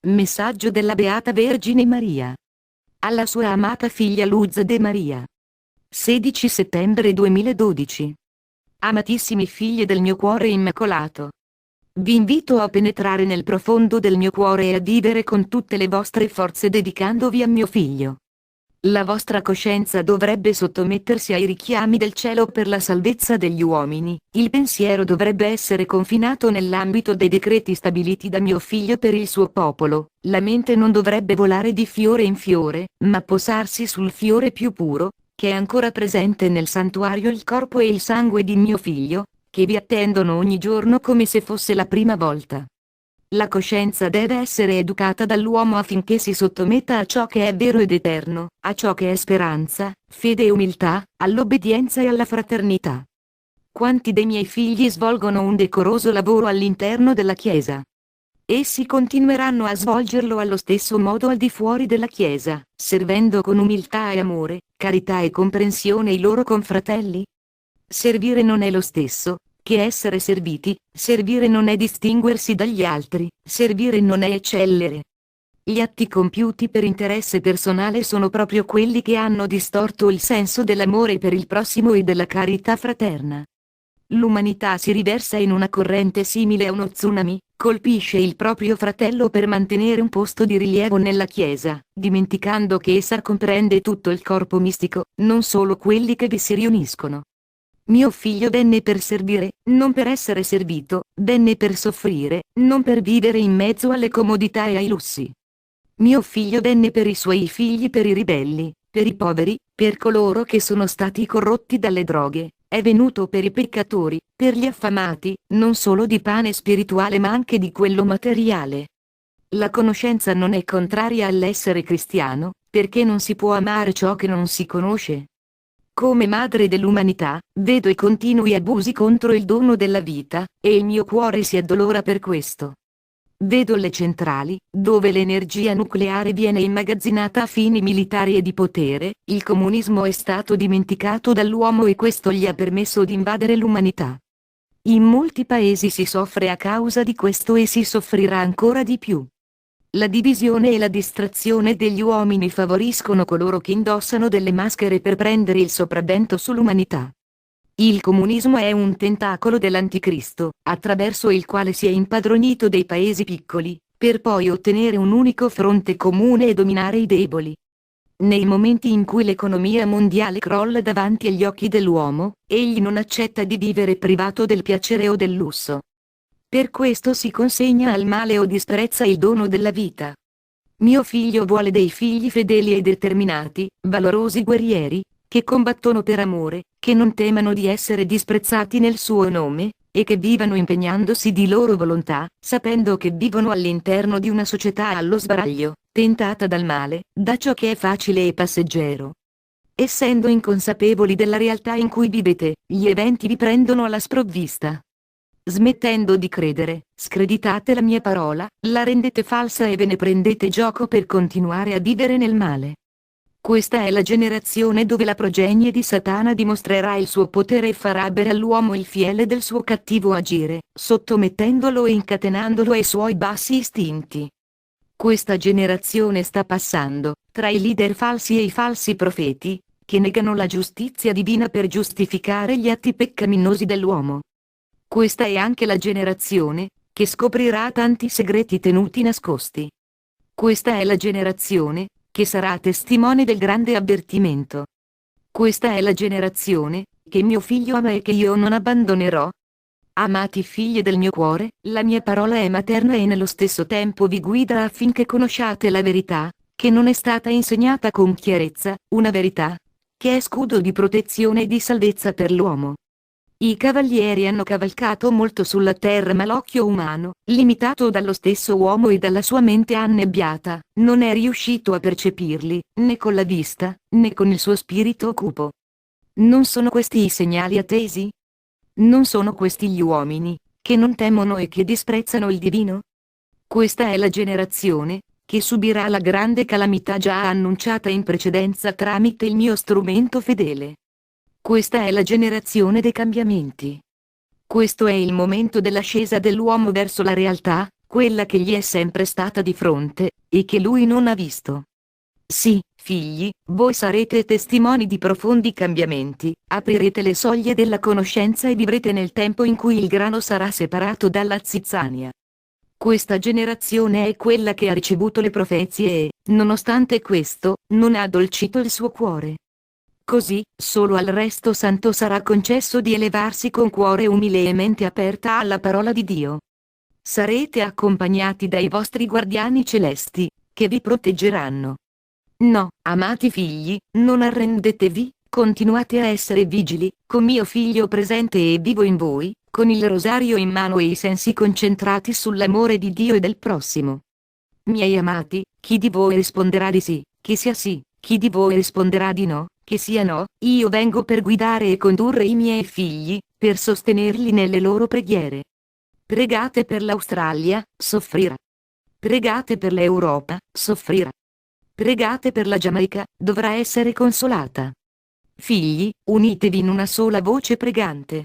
Messaggio della Beata Vergine Maria. Alla sua amata figlia Luz de Maria. 16 settembre 2012. Amatissimi figli del mio cuore immacolato. Vi invito a penetrare nel profondo del mio cuore e a vivere con tutte le vostre forze dedicandovi a mio figlio. La vostra coscienza dovrebbe sottomettersi ai richiami del cielo per la salvezza degli uomini, il pensiero dovrebbe essere confinato nell'ambito dei decreti stabiliti da mio figlio per il suo popolo, la mente non dovrebbe volare di fiore in fiore, ma posarsi sul fiore più puro, che è ancora presente nel santuario il corpo e il sangue di mio figlio, che vi attendono ogni giorno come se fosse la prima volta. La coscienza deve essere educata dall'uomo affinché si sottometta a ciò che è vero ed eterno, a ciò che è speranza, fede e umiltà, all'obbedienza e alla fraternità. Quanti dei miei figli svolgono un decoroso lavoro all'interno della Chiesa? Essi continueranno a svolgerlo allo stesso modo al di fuori della Chiesa, servendo con umiltà e amore, carità e comprensione i loro confratelli? Servire non è lo stesso che essere serviti, servire non è distinguersi dagli altri, servire non è eccellere. Gli atti compiuti per interesse personale sono proprio quelli che hanno distorto il senso dell'amore per il prossimo e della carità fraterna. L'umanità si riversa in una corrente simile a uno tsunami, colpisce il proprio fratello per mantenere un posto di rilievo nella Chiesa, dimenticando che essa comprende tutto il corpo mistico, non solo quelli che vi si riuniscono. Mio figlio venne per servire, non per essere servito, venne per soffrire, non per vivere in mezzo alle comodità e ai lussi. Mio figlio venne per i suoi figli, per i ribelli, per i poveri, per coloro che sono stati corrotti dalle droghe, è venuto per i peccatori, per gli affamati, non solo di pane spirituale ma anche di quello materiale. La conoscenza non è contraria all'essere cristiano, perché non si può amare ciò che non si conosce. Come madre dell'umanità, vedo i continui abusi contro il dono della vita, e il mio cuore si addolora per questo. Vedo le centrali, dove l'energia nucleare viene immagazzinata a fini militari e di potere, il comunismo è stato dimenticato dall'uomo e questo gli ha permesso di invadere l'umanità. In molti paesi si soffre a causa di questo e si soffrirà ancora di più. La divisione e la distrazione degli uomini favoriscono coloro che indossano delle maschere per prendere il sopravvento sull'umanità. Il comunismo è un tentacolo dell'anticristo, attraverso il quale si è impadronito dei paesi piccoli, per poi ottenere un unico fronte comune e dominare i deboli. Nei momenti in cui l'economia mondiale crolla davanti agli occhi dell'uomo, egli non accetta di vivere privato del piacere o del lusso. Per questo si consegna al male o disprezza il dono della vita. Mio figlio vuole dei figli fedeli e determinati, valorosi guerrieri, che combattono per amore, che non temano di essere disprezzati nel suo nome, e che vivano impegnandosi di loro volontà, sapendo che vivono all'interno di una società allo sbaraglio, tentata dal male, da ciò che è facile e passeggero. Essendo inconsapevoli della realtà in cui vivete, gli eventi vi prendono alla sprovvista. Smettendo di credere, screditate la mia parola, la rendete falsa e ve ne prendete gioco per continuare a vivere nel male. Questa è la generazione dove la progenie di Satana dimostrerà il suo potere e farà bere all'uomo il fiele del suo cattivo agire, sottomettendolo e incatenandolo ai suoi bassi istinti. Questa generazione sta passando, tra i leader falsi e i falsi profeti, che negano la giustizia divina per giustificare gli atti peccaminosi dell'uomo. Questa è anche la generazione che scoprirà tanti segreti tenuti nascosti. Questa è la generazione che sarà testimone del grande avvertimento. Questa è la generazione che mio figlio ama e che io non abbandonerò. Amati figli del mio cuore, la mia parola è materna e nello stesso tempo vi guida affinché conosciate la verità, che non è stata insegnata con chiarezza, una verità che è scudo di protezione e di salvezza per l'uomo. I cavalieri hanno cavalcato molto sulla terra ma l'occhio umano, limitato dallo stesso uomo e dalla sua mente annebbiata, non è riuscito a percepirli, né con la vista, né con il suo spirito cupo. Non sono questi i segnali attesi? Non sono questi gli uomini, che non temono e che disprezzano il divino? Questa è la generazione che subirà la grande calamità già annunciata in precedenza tramite il mio strumento fedele. Questa è la generazione dei cambiamenti. Questo è il momento dell'ascesa dell'uomo verso la realtà, quella che gli è sempre stata di fronte, e che lui non ha visto. Sì, figli, voi sarete testimoni di profondi cambiamenti, aprirete le soglie della conoscenza e vivrete nel tempo in cui il grano sarà separato dalla zizzania. Questa generazione è quella che ha ricevuto le profezie e, nonostante questo, non ha addolcito il suo cuore. Così, solo al resto santo sarà concesso di elevarsi con cuore umile e mente aperta alla parola di Dio. Sarete accompagnati dai vostri guardiani celesti, che vi proteggeranno. No, amati figli, non arrendetevi, continuate a essere vigili, con mio figlio presente e vivo in voi, con il rosario in mano e i sensi concentrati sull'amore di Dio e del prossimo. Miei amati, chi di voi risponderà di sì, che sia sì, chi di voi risponderà di no, che sia no, io vengo per guidare e condurre i miei figli, per sostenerli nelle loro preghiere. Pregate per l'Australia, soffrirà. Pregate per l'Europa, soffrirà. Pregate per la Giamaica, dovrà essere consolata. Figli, unitevi in una sola voce pregante.